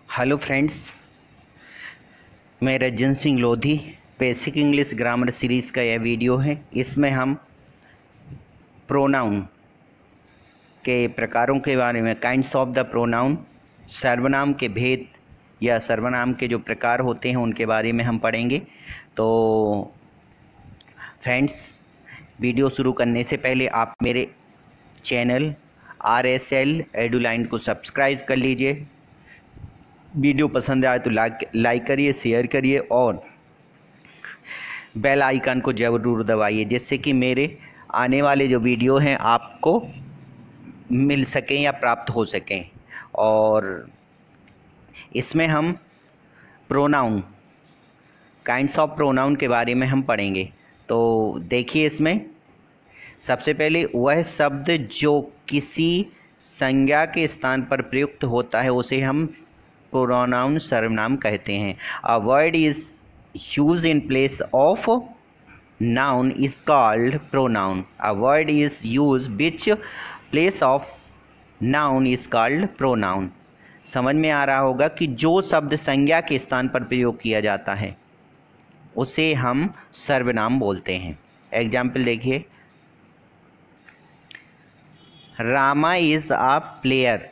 Hello friends, मैं Ranjan Singh Lodhi. Basic English grammar series का यह वीडियो है। इसमें हम प्रोनाउन के प्रकारों के बारे में, काइंड्स ऑफ द प्रोनाउन, सर्वनाम के भेद या सर्वनाम के जो प्रकार होते हैं उनके बारे में हम पढ़ेंगे। तो फ्रेंड्स, वीडियो शुरू करने से पहले आप मेरे चैनल RSL एडुलाइन को सब्सक्राइब कर लीजिए। वीडियो पसंद आए तो लाइक करिए, शेयर करिए और बेल आइकन को ज़रूर दबाइए, जिससे कि मेरे आने वाले जो वीडियो हैं आपको मिल सकें या प्राप्त हो सकें। और इसमें हम प्रोनाउन, काइंड्स ऑफ प्रोनाउन के बारे में हम पढ़ेंगे। तो देखिए, इसमें सबसे पहले वह शब्द जो किसी संज्ञा के स्थान पर प्रयुक्त होता है उसे हम प्रोनाउन सर्वनाम कहते हैं। A word is use in place of noun is called pronoun. A word is use which place of noun is called pronoun. समझ में आ रहा होगा कि जो शब्द संज्ञा के स्थान पर प्रयोग किया जाता है उसे हम सर्वनाम बोलते हैं। एग्जाम्पल देखिए, Rama is a player,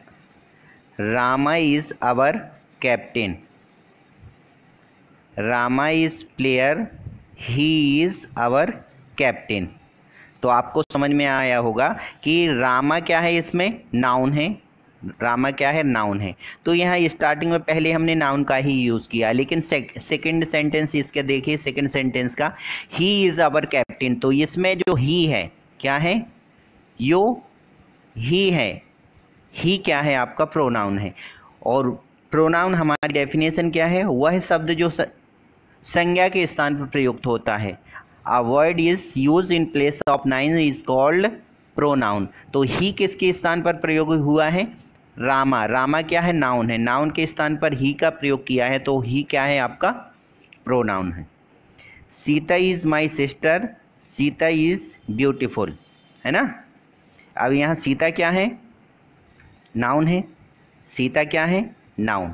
Rama is our captain. Rama is player, he is our captain. तो आपको समझ में आया होगा कि रामा क्या है, इसमें नाउन है। रामा क्या है, नाउन है। तो यहाँ स्टार्टिंग में पहले हमने नाउन का ही यूज़ किया, लेकिन सेकंड सेंटेंस इसके देखिए, सेकंड सेंटेंस का ही इज़ आवर कैप्टन। तो इसमें जो ही है क्या है, यो ही है। ही क्या है, आपका प्रोनाउन है। और प्रोनाउन हमारी डेफिनेशन क्या है, वह शब्द जो संज्ञा के स्थान पर प्रयुक्त होता है। A word is use in place of noun is called pronoun. तो ही किसके स्थान पर प्रयोग हुआ है, रामा। रामा क्या है, नाउन है। नाउन के स्थान पर ही का प्रयोग किया है, तो ही क्या है, आपका प्रोनाउन है। Sita is my sister, Sita is beautiful, है ना। अब यहाँ सीता क्या है, नाउन है। सीता क्या है, noun.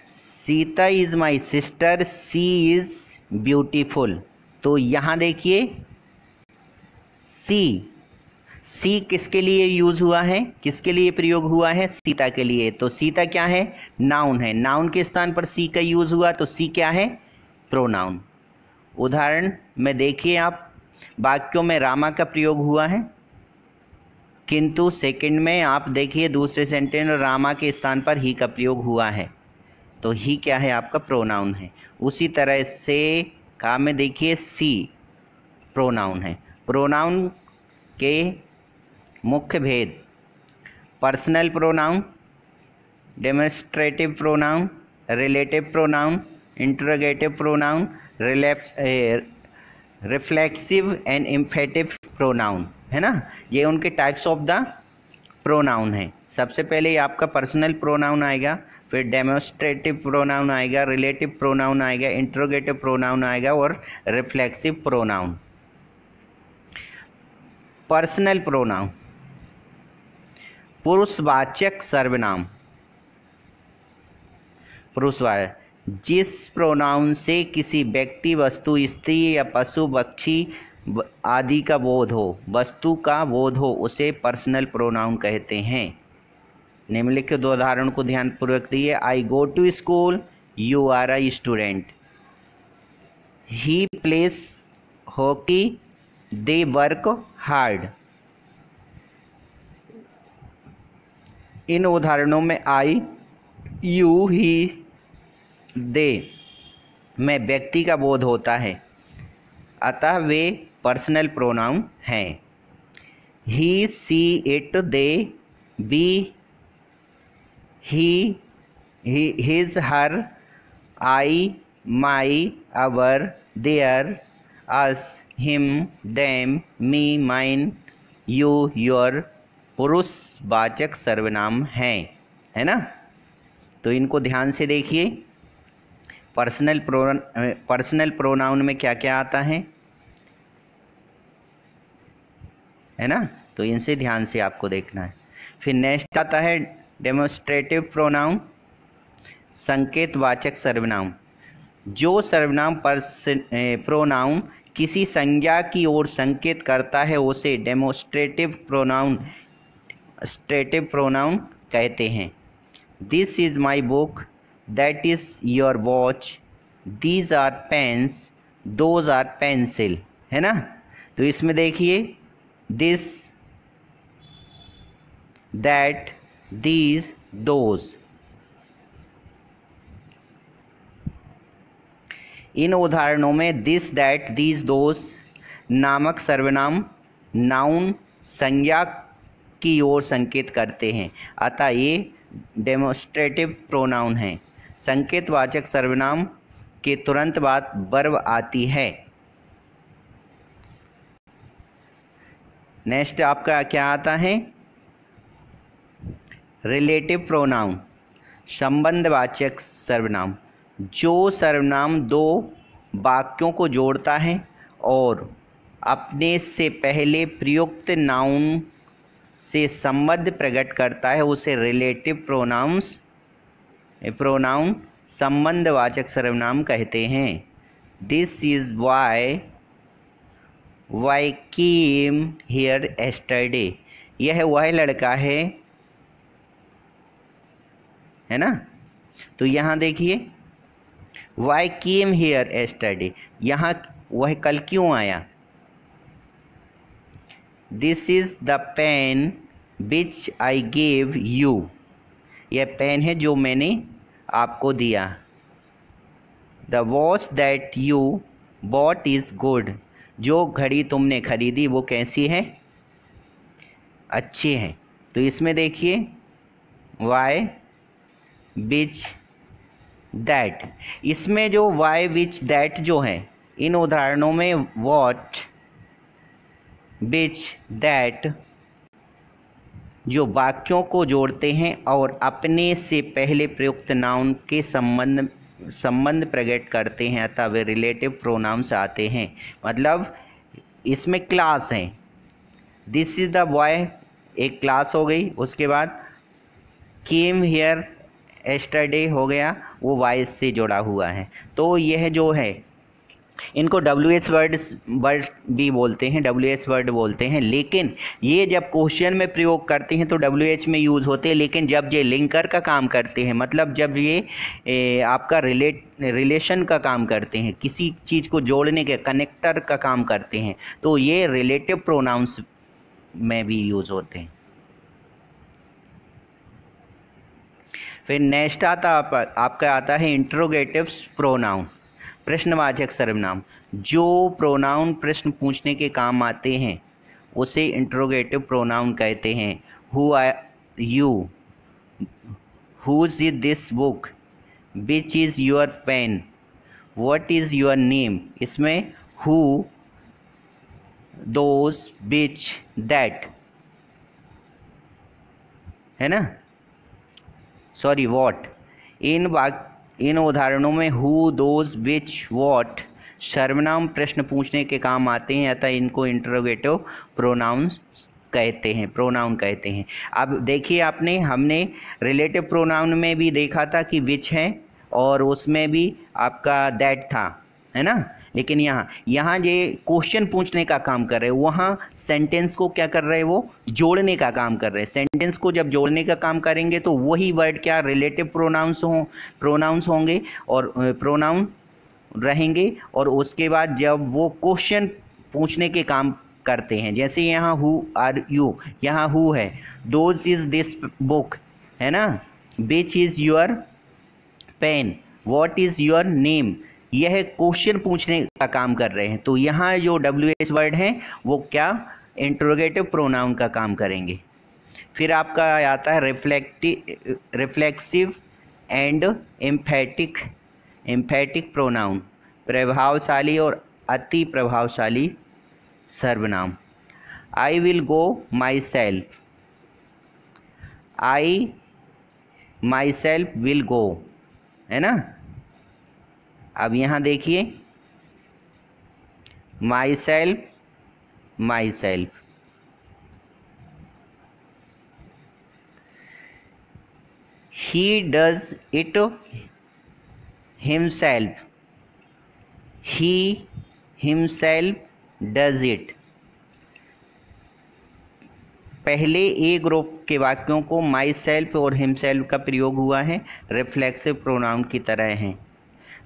Sita is my sister, she is beautiful. तो यहाँ देखिए, सी किसके लिए यूज हुआ है, किसके लिए प्रयोग हुआ है, सीता के लिए। तो सीता क्या है, नाउन है। नाउन के स्थान पर सी का यूज हुआ, तो सी क्या है, प्रोनाउन। उदाहरण में देखिए, आप वाक्यों में रामा का प्रयोग हुआ है, किंतु सेकंड में आप देखिए दूसरे सेंटेंस में रामा के स्थान पर ही का प्रयोग हुआ है, तो ही क्या है, आपका प्रोनाउन है। उसी तरह से का में देखिए, सी प्रोनाउन है। प्रोनाउन के मुख्य भेद: personal pronoun, demonstrative pronoun, relative pronoun, interrogative pronoun, reflexive and emphatic pronoun, है ना। ये उनके टाइप्स ऑफ द प्रोनाउन है। सबसे पहले आपका पर्सनल प्रोनाउन आएगा, फिर डेमोन्स्ट्रेटिव प्रोनाउन आएगा, रिलेटिव प्रोनाउन आएगा, इंटरोगेटिव प्रोनाउन आएगा और रिफ्लेक्सिव प्रोनाउन। पर्सनल प्रोनाउन, पुरुषवाचक सर्वनाम। पुरुषवाचक, जिस प्रोनाउन से किसी व्यक्ति, वस्तु, स्त्री या पशु, पक्षी आदि का बोध हो, वस्तु का बोध हो, उसे पर्सनल प्रोनाउन कहते हैं। निम्नलिखित दो उदाहरण को ध्यानपूर्वक दिए। I go to school, you are a student. He plays hockey, they work hard. इन उदाहरणों में आई, यू, ही, दे में व्यक्ति का बोध होता है, अतः वे पर्सनल प्रोनाउन हैं। He, she, it, they, we, he, his, her, I, my, our, their, us, him, them, me, mine, you, your पुरुषवाचक सर्वनाम हैं, है ना। तो इनको ध्यान से देखिए। पर्सनल प्रोनाउन में क्या क्या आता है ना, तो इनसे ध्यान से आपको देखना है। फिर नेक्स्ट आता है डेमोस्ट्रेटिव प्रोनाउन, संकेतवाचक सर्वनाम। जो सर्वनाम पर प्रोनाउन किसी संज्ञा की ओर संकेत करता है उसे डेमोस्ट्रेटिव प्रोनाउन कहते हैं। This is my book, that is your watch, these are pens, those are pencil, है ना। तो इसमें देखिए दिस, दैट, दीज, दोज। इन उदाहरणों में दिस, दैट, दीज, दोज नामक सर्वनाम नाउन संज्ञा की ओर संकेत करते हैं, अतः ये डेमोस्ट्रेटिव प्रोनाउन हैं। संकेतवाचक सर्वनाम के तुरंत बाद वर्ब आती है। नेक्स्ट आपका क्या आता है? रिलेटिव प्रोनाउन, संबंधवाचक सर्वनाम। जो सर्वनाम दो वाक्यों को जोड़ता है और अपने से पहले प्रयुक्त नाउन से संबंध प्रकट करता है उसे रिलेटिव प्रोनाउन संबंधवाचक सर्वनाम कहते हैं। This is why came here yesterday. यह वह लड़का है ना। तो यहाँ देखिए वाई केम हियर एस्टरडे, यहाँ वह कल क्यों आया। This is the pen which I gave you. यह पेन है जो मैंने आपको दिया। The watch that you bought is good. जो घड़ी तुमने खरीदी वो कैसी है? अच्छी है। तो इसमें देखिए वाई विच दैट, इसमें जो वाई विच दैट जो है इन उदाहरणों में वॉट विच दैट जो वाक्यों को जोड़ते हैं और अपने से पहले प्रयुक्त नाउन के संबंध प्रकट करते हैं अतः वे रिलेटिव प्रोनाउंस आते हैं। मतलब इसमें क्लास है। दिस इज़ द बॉय एक क्लास हो गई, उसके बाद केम हियर एस्टरडे हो गया, वो वाई से जुड़ा हुआ है। तो यह जो है इनको WH वर्ड भी बोलते हैं, WH वर्ड बोलते हैं। लेकिन ये जब क्वेश्चन में प्रयोग करते हैं तो WH में यूज़ होते हैं, लेकिन जब ये लिंकर का काम करते हैं, मतलब जब ये आपका रिलेशन का काम करते हैं, किसी चीज़ को जोड़ने के कनेक्टर का काम करते हैं, तो ये रिलेटिव प्रोनाउंस में भी यूज़ होते हैं। फिर नेक्स्ट आपका आता है इंट्रोगेटिव प्रोनाउन, प्रश्नवाचक सर्वनाम। जो प्रोनाउन प्रश्न पूछने के काम आते हैं उसे इंट्रोगेटिव प्रोनाउन कहते हैं। Who are you, whose is this book, which is your pen, what is your name. इसमें हु, दोज, विच, दैट, है ना, सॉरी वॉट। इन उदाहरणों में हु, दोज, विच, वॉट सर्वनाम प्रश्न पूछने के काम आते हैं, अतः इनको इंट्रोगेटिव प्रोनाउन कहते हैं। अब देखिए हमने रिलेटिव प्रोनाउन में भी देखा था कि विच है और उसमें भी आपका दैट था, है ना। लेकिन यहाँ ये क्वेश्चन पूछने का काम कर रहे हैं, वहाँ सेंटेंस को क्या कर रहे हैं, वो जोड़ने का काम कर रहे हैं। सेंटेंस को जब जोड़ने का काम करेंगे तो वही वर्ड क्या रिलेटिव प्रोनाउंस होंगे और प्रोनाउन रहेंगे। और उसके बाद जब वो क्वेश्चन पूछने के काम करते हैं, जैसे यहाँ हु आर यू, यहाँ हु है, दोज इज़ दिस बुक, है ना, which is your pen, what is your name, यह क्वेश्चन पूछने का काम कर रहे हैं। तो यहाँ जो WH वर्ड हैं वो क्या इंट्रोगेटिव प्रोनाउन का काम करेंगे। फिर आपका आता है रिफ्लेक्सिव एंड एम्फेटिक प्रोनाउन, प्रभावशाली और अति प्रभावशाली सर्वनाम। I will go my self, I my self will go, है ना। अब यहाँ देखिए my self, he does it himself, he himself does it. पहले ए ग्रुप के वाक्यों को माई सेल्फ और हिमसेल्फ का प्रयोग हुआ है, रिफ्लेक्सिव प्रोनाउन की तरह हैं।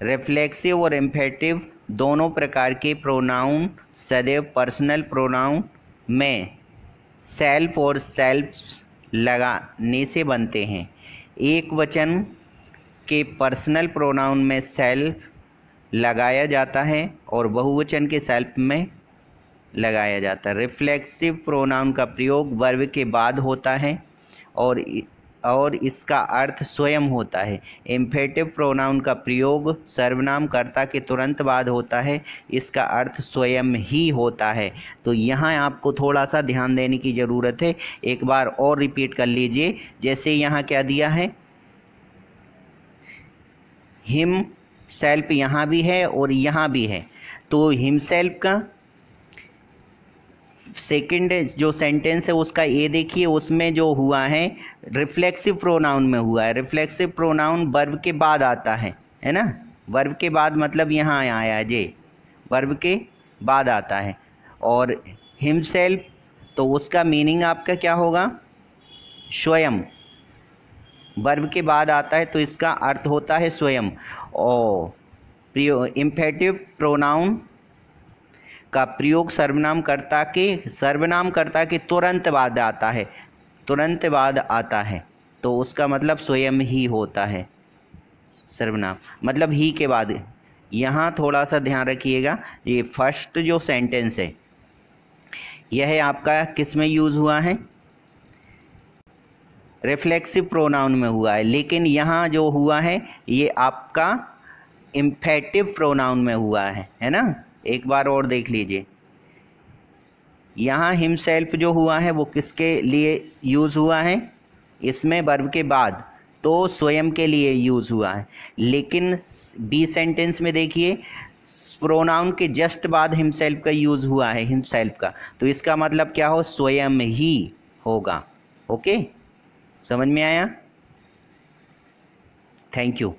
रिफ्लेक्सिव और एम्फेटिव दोनों प्रकार के प्रोनाउन सदैव पर्सनल प्रोनाउन में सेल्फ और सेल्फ्स लगाने से बनते हैं। एक वचन के पर्सनल प्रोनाउन में सेल्फ लगाया जाता है और बहुवचन के सेल्फ में लगाया जाता है। रिफ्लेक्सिव प्रोनाउन का प्रयोग वर्ब के बाद होता है और इसका अर्थ स्वयं होता है। एम्फेटिव प्रोनाउन का प्रयोग सर्वनाम कर्ता के तुरंत बाद होता है, इसका अर्थ स्वयं ही होता है। तो यहाँ आपको थोड़ा सा ध्यान देने की ज़रूरत है। एक बार और रिपीट कर लीजिए। जैसे यहाँ क्या दिया है, हिम सेल्फ यहाँ भी है और यहाँ भी है, तो हिमसेल्फ का सेकंड जो सेंटेंस है उसका ए देखिए, उसमें जो हुआ है रिफ्लेक्सिव प्रोनाउन में हुआ है। रिफ्लेक्सिव प्रोनाउन वर्ब के बाद आता है ना। वर्ब के बाद मतलब यहाँ आया है जे, वर्ब के बाद आता है। और हिमसेल्फ तो उसका मीनिंग आपका क्या होगा, स्वयं। वर्ब के बाद आता है तो इसका अर्थ होता है स्वयं। और इम्पेटिव प्रोनाउन का प्रयोग सर्वनाम कर्ता के तुरंत बाद आता है, तुरंत बाद आता है, तो उसका मतलब स्वयं ही होता है। सर्वनाम मतलब ही के बाद। यहाँ थोड़ा सा ध्यान रखिएगा, ये फर्स्ट जो सेंटेंस है यह आपका किस में यूज़ हुआ है, रिफ्लेक्सिव प्रोनाउन में हुआ है। लेकिन यहाँ जो हुआ है ये आपका इम्पेटिव प्रोनाउन में हुआ है ना। एक बार और देख लीजिए, यहाँ हिमसेल्फ जो हुआ है वो किसके लिए यूज़ हुआ है, इसमें वर्ब के बाद, तो स्वयं के लिए यूज़ हुआ है। लेकिन बी सेंटेंस में देखिए प्रोनाउन के जस्ट बाद हिमसेल्फ का यूज़ हुआ है, हिमसेल्फ का, तो इसका मतलब क्या हो, स्वयं ही होगा। ओके, समझ में आया? Thank you.